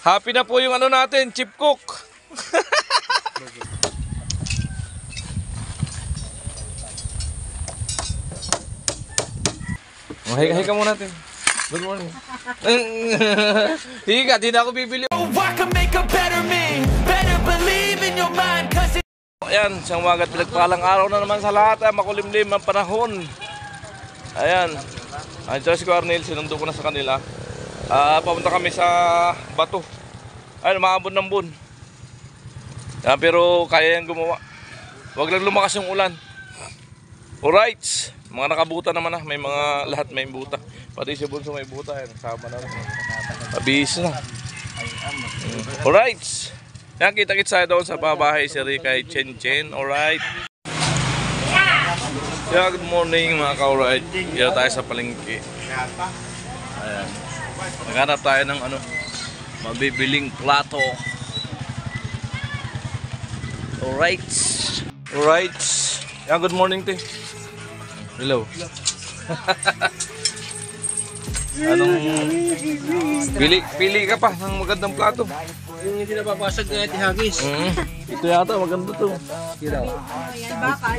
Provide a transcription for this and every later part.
Happy na po yung ano natin, chip cook. Higa ka muna natin. Good morning. Higa, di na ako bibili. Ayan, siyang umaga at pinagpalang araw na naman sa lahat. Makulimlim ang panahon. Ayan. Ang Diyos ko, Arnel, sinundo ko na sa kanila. Papunta kami sa Bato. Ayun, maabot ng buwan. Pero kaya yung gumawa. Huwag lang lumakas yung ulan. Alright. Mga nakabuta naman na. May mga lahat may buta. Pati si Bunso may buta. Ayan, sama na rin. Abis na. Alright. Yan, kita-kits tayo doon sa babahay si Rika Chen Chen. Alright. Yeah, good morning mga ka-alright. Dito tayo sa palengke. Ayan. Naghanap tayo ng ano, mabibiling plato. Alright. Alright. Yan, good morning te. Hello. Anong pili ka pa ng magandang plato? Yung hindi napapasag na itihagis. Ito yata maganda to.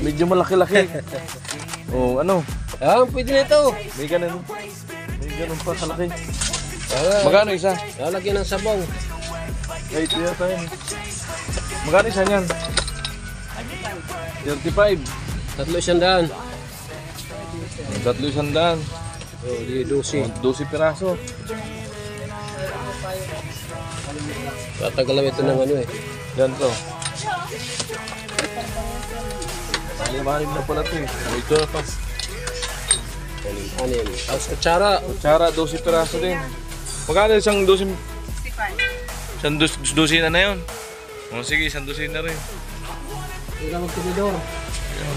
Medyo malaki-laki. Oh, ano? Pwede na ito. May ganun. May ganun pa kalaki. Magkano isa? Lalagyan ng sabaw. Ay, ito yata yun. Magkano isa niyan? 35. 300. 300. Oh, di 12. 12 piraso. Tatagalam ito ng ano eh. Yan to. Malim na pala ito eh. Ito na pa. Anin. Tapos kutsara. Kutsara, 12 piraso din. Magkano isang 12? 65. Isang 12 na yun. O sige, isang 12 na rin. Wala magtinidor.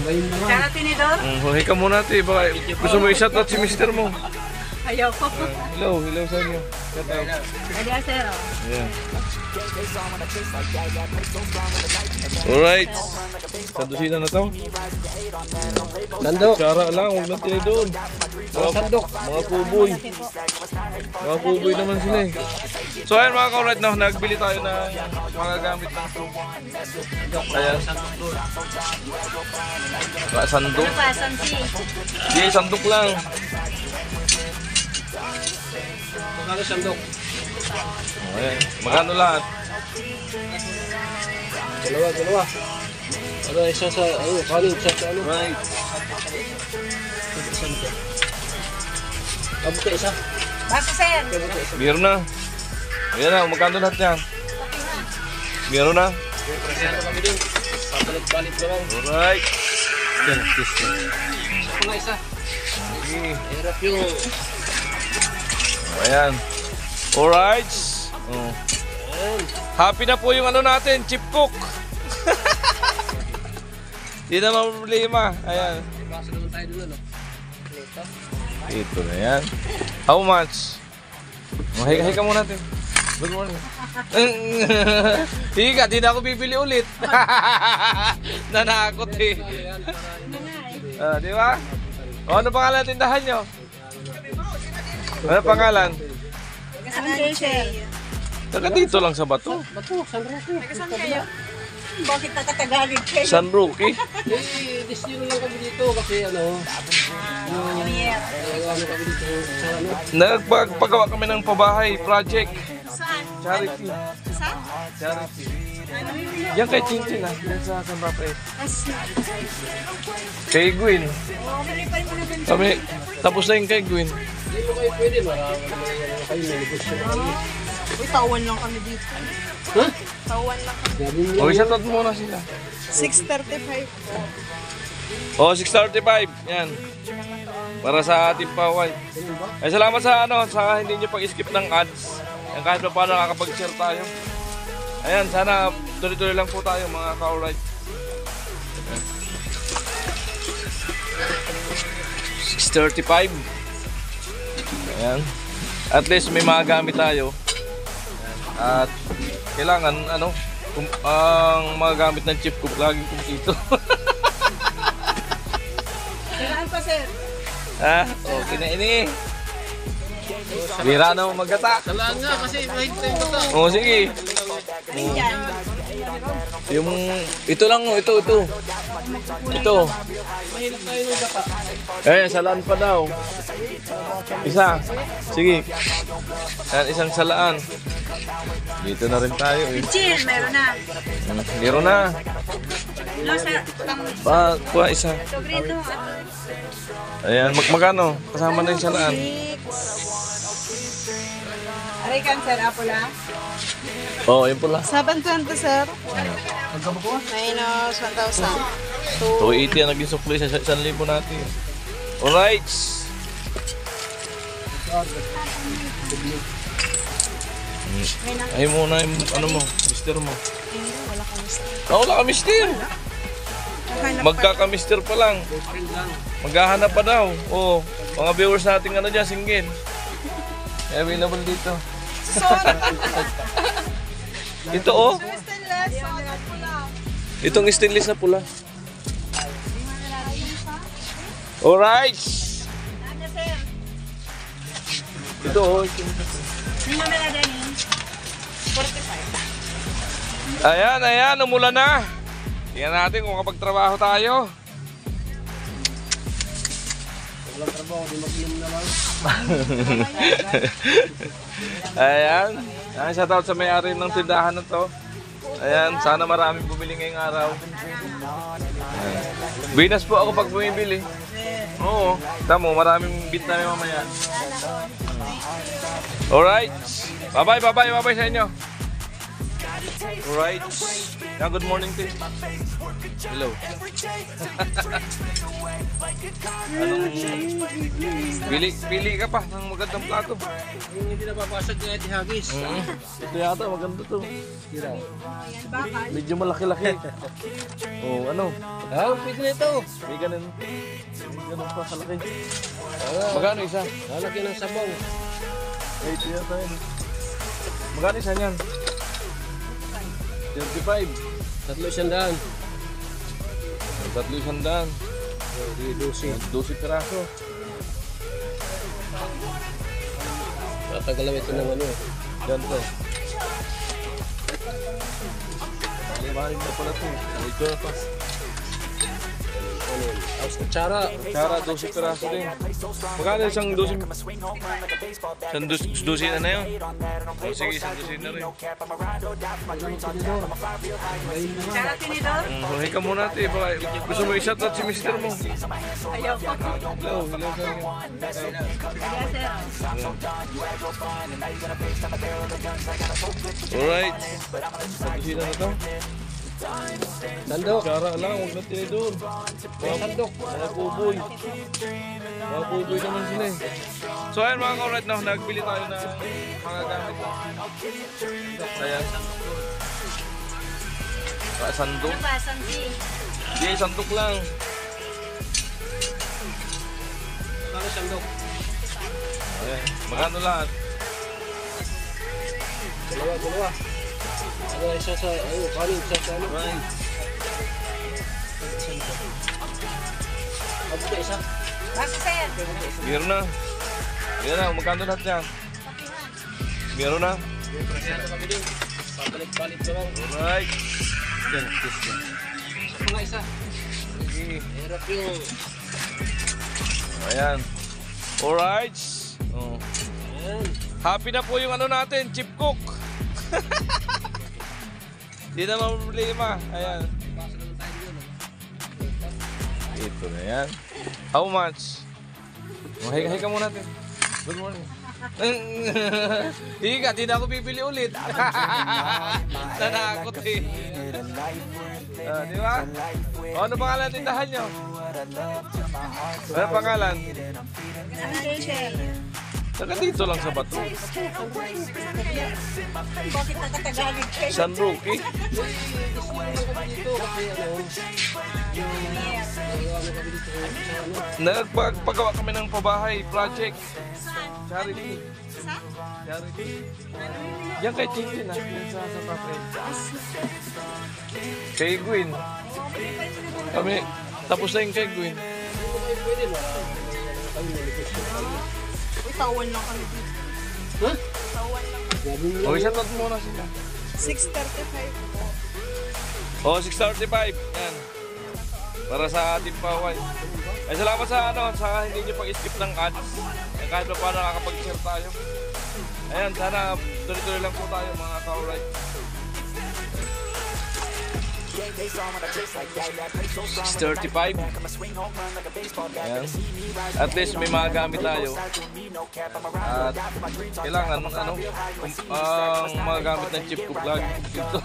Ngayon naman. Kaya tinidor? Huwag ka muna ate. Baka gusto mo i-shout out si mister mo. Ayaw ko. Hello sa inyo. Shout out. Adios, sir. Yeah. Alright. Sa dosina na to. Sandok. Kutsara lang, huwag lang tayo doon. Sandok. Mga kuboy. Mga kuboy naman sila eh. So ayan mga ka-alright na, nagbili tayo na mga gamit ng soup. Ayan. Sandok. Ano pa, sansi? Hindi, sandok lang. Magkano sandok? Ayan. Magkano lahat? Dalawa. Ano, isa sa, ano, kanin, isa sa ano. Right. Abot ka isa. Basta, sir. Meron na. Ayan na, magkano lahat yan? Meron na. Presento kami din. Papalit-palit na lang. Alright. Mga isa. Okay. Hirap yung... Ayan. Alright. Oh. Happy na po yung ano natin, chip cook. Hindi na problema. Ayan. Basa naman tayo doon, ano? Ito na yan. How much? Higa ka muna natin. Good morning. Higa, di na ako bibili ulit. Nanakot eh. Di ba? O, ano pangalan ng tindahan nyo? Ano pangalan? Saan sir? Taga dito lang sa Bato. Bato, San Roque. Saan kayo? Bakit nakatagalog kayo? San Roque. Destino lang kami dito kasi ano, ano kami dito sa ano. Nagpagawa kami ng pabahay project. Saan? Charity. Saan? Charity. Ano yun? Yan kay Chinchin ah. Yan sa San Rafael. As... Kay Gwen. Malipan mo na dun. Kami, tapos na yung kay Gwen. Hindi mo kayo pwede, marami naman ano kayo, may negosyo na kami. Uy, tawan lang kami dito. Ha? Tawan lang kami. Sabi mo O, isa tot muna sila. 6:35. O, 6:35. Yan. Para sa ating paway. Ay, salamat sa ano, sa hindi nyo pag-skip ng ads. Yan, kahit pa paano nakakapag-share tayo. Ayan, sana tuloy-tuloy lang po tayo mga ka-alright. 6:35. Ayan. At least may mga gamit tayo. At kailangan ano, ang mga gamit ng chip cook laging kumpleto. Saan pa, sir? Ha? Okay na ini. Bira na mo magkata. Talaan nga kasi mahigpit yung bata. Oo, sige. Ayan. Yung, ito lang, ito. Ito. Mahirap tayo ng bata. Eh, salaan pa daw. Isa. Sige. Ayan, isang salaan. Dito na rin tayo eh. Chill, meron na. Meron na. Lo, sa Kuha isa. ito, green to. Ayan, magkano? Kasama na yung salaan. 6. Aray, cancer, apula. Oo, yun pula. 720, sir. Minus 1,000. 280 ang naging supply sa 1,000 natin. Alright. Ay muna yung ano mo, mister mo. Wala ka mister. Magkaka-mister pa lang. Maghahanap pa daw. Oo. Mga viewers natin ano dyan, single. Available dito. Ito oh. Itong stainless na pula. Alright. Ito oh. Ayan, umulan na. Tingnan natin kung kapag-trabaho tayo. Walang trabaho, di mag-inom na lang. Ayan. Ayan, shoutout sa may-ari ng tindahan na to. Ayan, sana maraming bumili ngayong araw. Ayan. Binas po ako pag bumibili. Oo, tamo, maraming bit na mamaya. Alright. Bye-bye sa inyo. Alright. Yeah, good morning, Tim. Hello. Pili ka pa ng magandang plato. Yung hindi napapasag na Hagis. Ito yata, maganda to. Medyo malaki-laki. Oh, ano? Pwede na ito. May ganun. May ganun pa kalaki. Magkano isa? Lalagyan ng sabaw. Wait, yata yun. Magkano isa niyan? 35. 300. 300. 12 piraso. Tatagalan ito ng ano. Ganito. Maling na pala ito. Ito pa. Ano yun? Kutsara. Kutsara, 12 piraso din. Magkano isang 12? Isang 12 na yun? O sige, isang 12 na rin. Sarap tinidor? Buhay ka muna ate. Baka gusto mo i-shoutout si mister mo. Ayaw ko. Hello sa inyo. Yes, sir. Alright. Pag-usina na to. Sandok. Kutsara lang, huwag na tinidor. Sandok. Mga kuboy. Mga kuboy naman sila eh. So ayun mga ka-alright na, nagbili tayo ng mga gamit. Ayan. Sandok. Ano ba, something? Hindi, sandok lang. Ano sandok? Ayan. Magkano lahat? Dalawa. Ano isa sa, kanin, isa sa ano? Right. Abot na isa. Basta, sir. Meron na. Ayan na, magkano lahat yan? Meron na. Meron kami din. Papalit-palit na lang. Alright. Yan, kiss na. Mga isa. Sige. Hirap yung... Ayan. Alright. Oh. Ayan. Happy na po yung ano natin, chip cook. Di na problema. Ayan. Ito na yan. How much? Hay ka muna natin. Good morning. Higa, di na ako bibili ulit. Nanakot eh. Di ba? O, ano pangalan ng tindahan nyo? Ano pangalan? Ano, sir? Saka dito lang sa Bato. Bakit nakatagalog kayo? San Roque. Nagpagawa kami ng pabahay project. Charity. Charity. Yan kay Chicken ah. Yan sa Papel. Kay Gwen. Kami, tapos na yung kay Gwen. Pwede na. Sawan lang kami dito. Ha? Sawan lang. Okay, shoutout muna sila. 6:35. Oh, 6:35. Yan. Para sa ating paway. Ay, salamat sa sa hindi nyo pag-skip ng ads. Eh, kahit pa paano nakakapag-share tayo. Ayan, sana tuloy-tuloy lang po tayo mga ka-alright. 6:35. Ayan. At least may mga gamit tayo. At kailangan ang mga gamit ng chip ko vlog dito.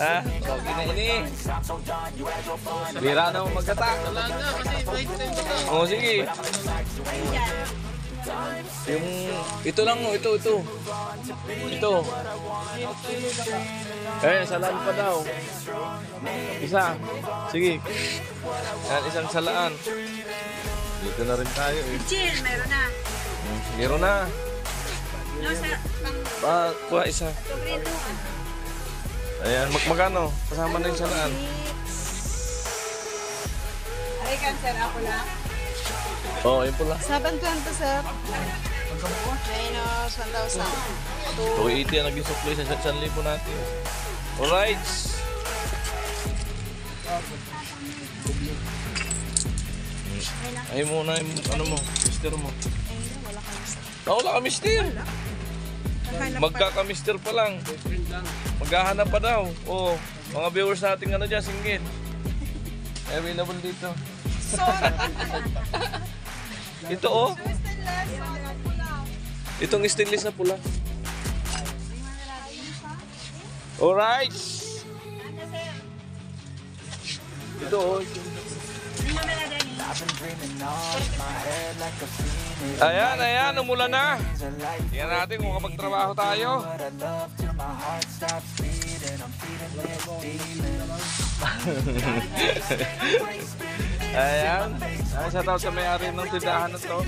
Ha? Okay na ini. Bira na mo magkata. Wala na kasi wait time na. O sige. Yung ito lang oh, ito. Ito. Salaan pa daw. Isa. Sige. Yan, isang salaan. Dito na rin tayo eh. Chill, meron na. Meron na. No, sa Kuha isa. Sobrino. Ayan, magkano? Kasama na yung salaan. Ay, cancer ako lang. Oo, yun pula. 720, sir. Minus 1,000. 280 ang naging supply sa 1,000 natin. Alright. Ay muna yung ano mo, mister mo. Wala ka mister. Magkaka-mister pa lang. Maghahanap pa daw. Oo, mga viewers natin ano dyan, single. Available dito. Ito oh. Itong stainless na pula. Alright. Ito oh. Ayan, umulan na. Tingnan natin kung kapag-trabaho tayo. Ayan. Shout out sa may-ari ng tindahan na to.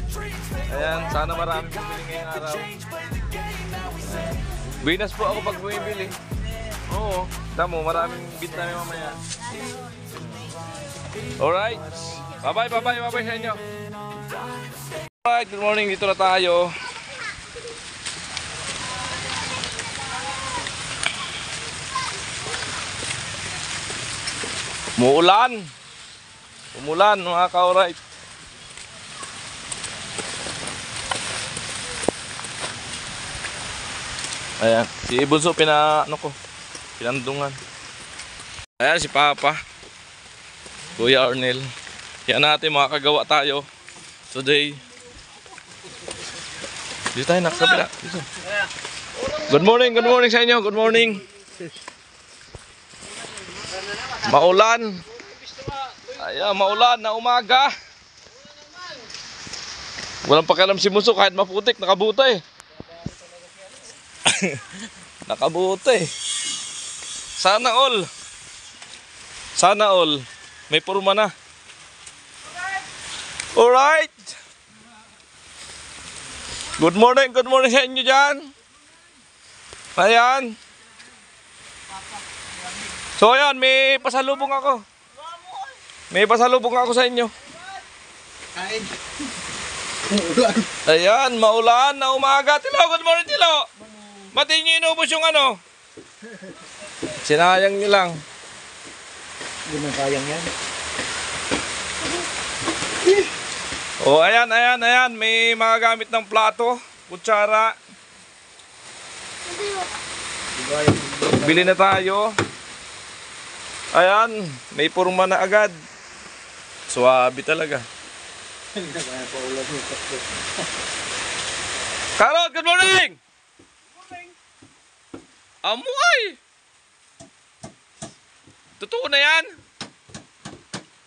Ayan, sana maraming bumili ngayong araw. Binas po ako pag bumibili. Oo, tamo, maraming bit namin mamaya. Alright. Bye-bye sa inyo. Alright, good morning. Dito na tayo. Umulan mga ka-alright. Ayan, si Bunso pinandungan. Ayan si Papa. Kuya Arnel. Yan natin makakagawa tayo today. Dito tayo nakasabila. Dito. Good morning sa inyo. Good morning. Maulan. Ayan, maulan na umaga. Walang pakialam si Muso kahit maputik, nakabuti. Nakabuti. Sana all. May purma na. Alright. Good morning sa inyo dyan. Ayan. So ayan, may pasalubong ako. Sa inyo. Kain. Ayan, maulan na umaga. Tilo, good morning Tilo. Mati nyo inubos yung ano. Sinayang nyo lang. Hindi mo kayang yan. Oh, ayan. May mga gamit ng plato, kutsara. Bili na tayo. Ayan, may purma na agad. Suwabe talaga. Karot, good morning! Amoy! Totoo na yan?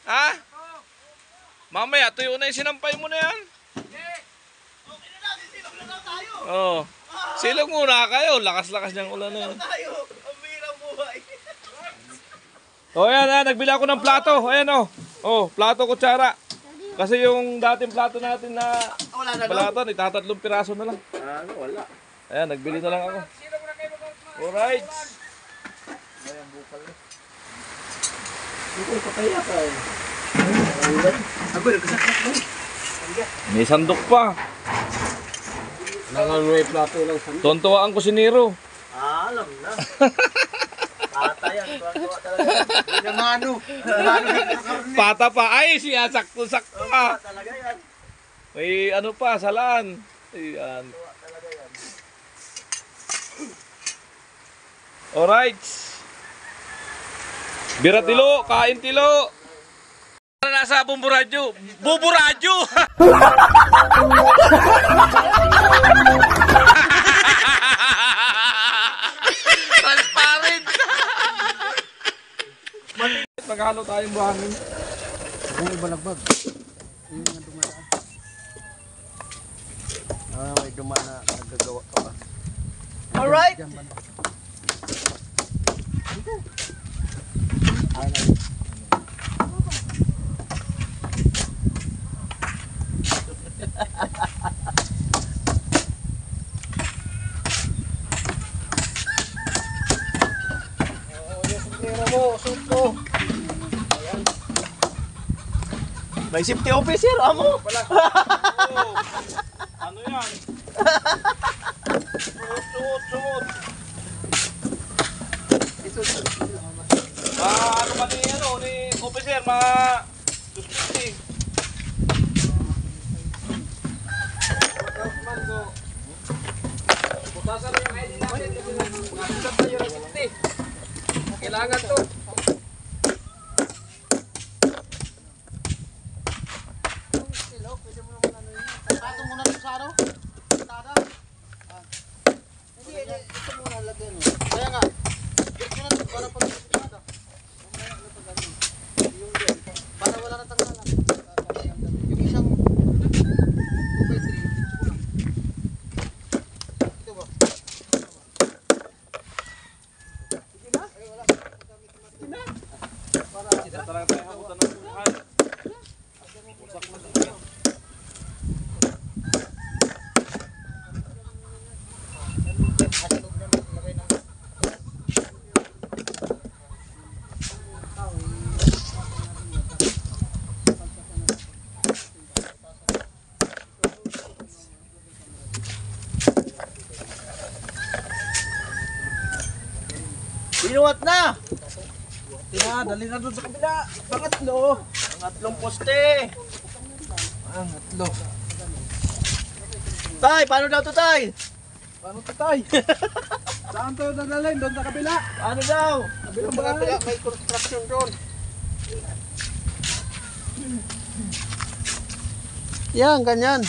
Ha? Mamaya, tuyo na yung sinampay mo na yan. Okay na lang, sisilog na lang tayo. Oo. Silog muna kayo. Lakas-lakas niyang ulan na yun. Tayo, ang birang buhay. O ayan, nagbili ako ng plato. Ayan o. Oh, plato kutsara. Kasi yung dating plato natin na balatan, itatatlong piraso na lang. Wala. Ayan, nagbili na lang ako. Alright. Ayan, bukal na. Bukal pa kaya ka eh. May sandok pa. Nanganguhay plato lang sa Tontuwaan ko si Nero. Alam na. Ata yan. Tuwa talaga. Namano. Pata pa. Ay, siya sakto-sakto pa. Talaga yan. May ano pa, salaan. Ayan. Alright. Bira tilo, kain tilo. Nasa Bumburadyo. Buburadyo! Transparent! Naghalo tayong buhangin. May balagbag. Yung nga dumadaan. May dumaan na nagagawa ka pa. Alright. May safety officer, amo. Oh, ano yan? Suot. Ano ba ni officer, mga suspecti. Butasan na yung ID natin. Nasulat na yung resipti. Kailangan to. Tato muna sa saro. Tada. Hindi, ito muna lagyan mo. Kaya nga. Ito na para pag tada. Yung din. Para wala na tanggalan. Yung isang 2x3. Ito ba? Sige na? Ay, wala. Sige na? Para Talaga tayo habutan ng buhay. Usak na siya. Binuhat na! Dali na doon sa kabila. Pangatlo. Pangatlong poste! Pangatlo. Tay, paano daw to, Tay? Paano to, tay? Saan to dadalhin? Doon sa kabila. Paano daw? Kabilang bahay. May construction doon. Yan, ganyan.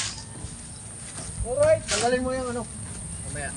Alright. Tanggalin mo yung ano. Mamaya.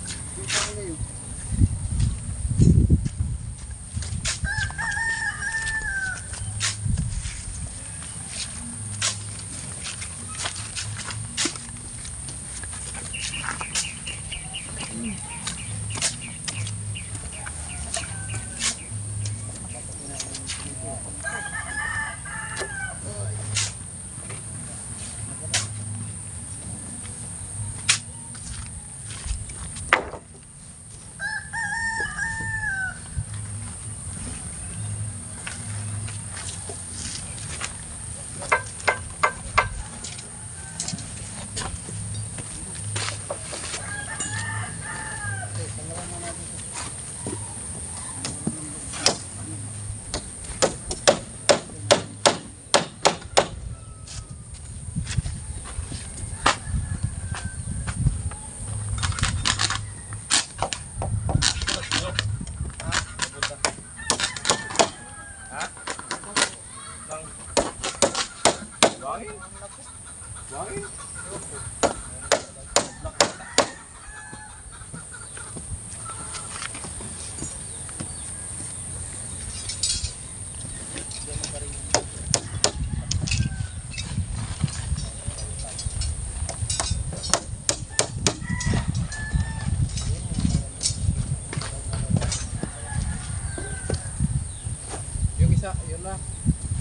Yun na.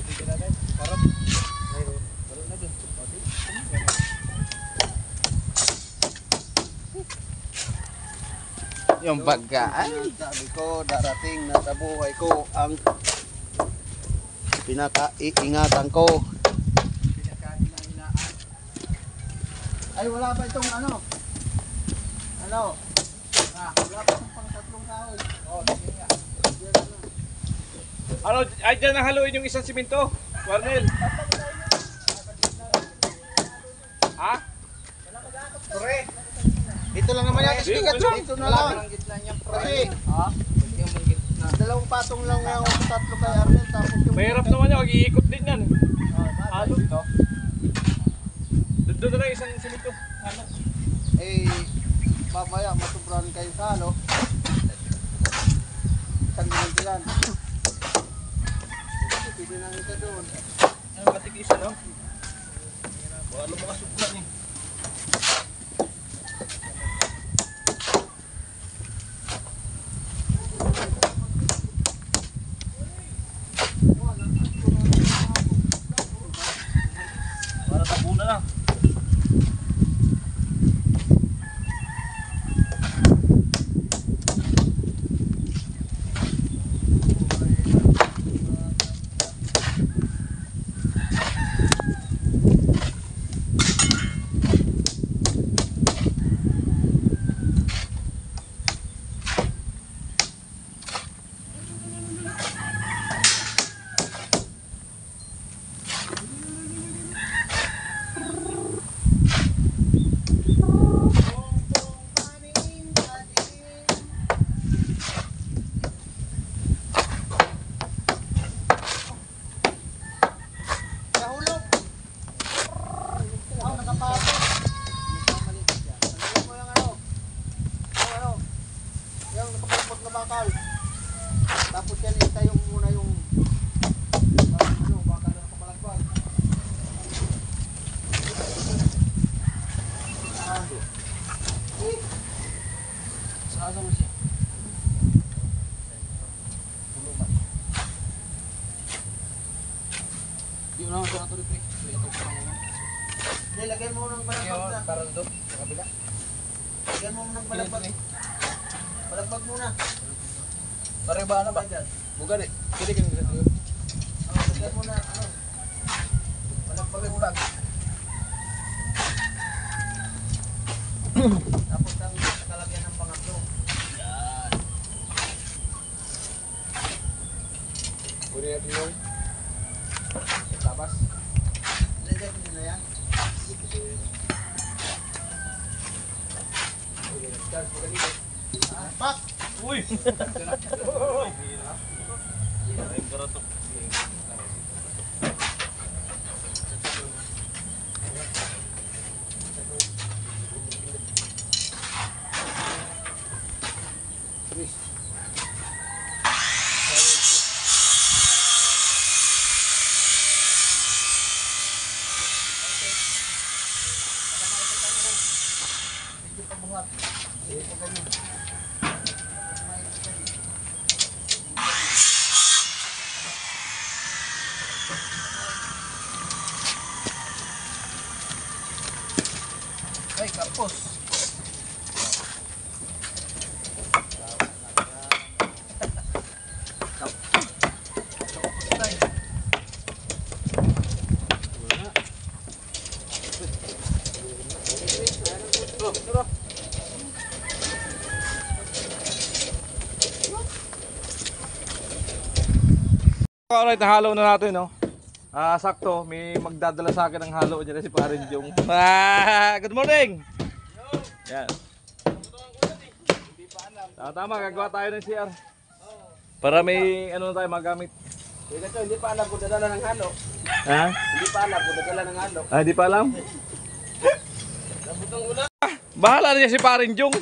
Bibigyan natin. Parang. Parang na dun. Yung pagkaan. Sabi ko, darating na sa buhay ko ang pinaka-iingatan ko. Ay, wala pa itong ano? Ano? Wala pa itong pang tatlong kahoy. Sige nga. Ano, ay dyan nahaluin yung isang simento, Warnel. Ha? Pre, dito lang naman yata si Pikachu. Dito na lang. Kasi, dalawang patong lang yung tatlo kay Arnel. Tapos yung... Mahirap naman yan, mag-iikot din yan. Halo dito. Doon na lang isang simento. Halo. Eh, mamaya masubrahan kayo sa halo. Isang minuto yan. Pwede nang isa doon. Ang batik isa no? Wala mo kasuklan eh. Para tabunan na. Nahulog. Nakapasok. Ano yung ano? Yung nakapulpot na bakal. Tapos yan itayong muna yung bakal na kapalagbag. Saan mo siya? Di mo naman siya natuloy, pre. Ito pa lang naman. Nilagyan mo ng balagbag na. Para doon, sa kabila. Lagyan mo ng balagbag. Balagbag muna. Pare ba ano ba? Bukan eh. Kili kini sa tuyo. Lagyan mo na ano. Balagbag muna. Tapos ang nakalagyan ng pangatlo. Pwede natin yung tabas. Lagyan mo na yan. Pak! Uy! Ay, barato. Medyo pabuhat. Ito ganyan. Ay, kapos. Alright, nahalo na natin, no? Sakto, may magdadala sa akin ng halo dyan si Parin Jong. Good morning! Yan. Tama, gagawa tayo ng CR. Para may ano na tayo magamit. Hindi pa alam kung dadala ng halo. Ha? Hindi pa alam kung dadala ng halo. Di pa alam? Bahala na niya si Parin Jong.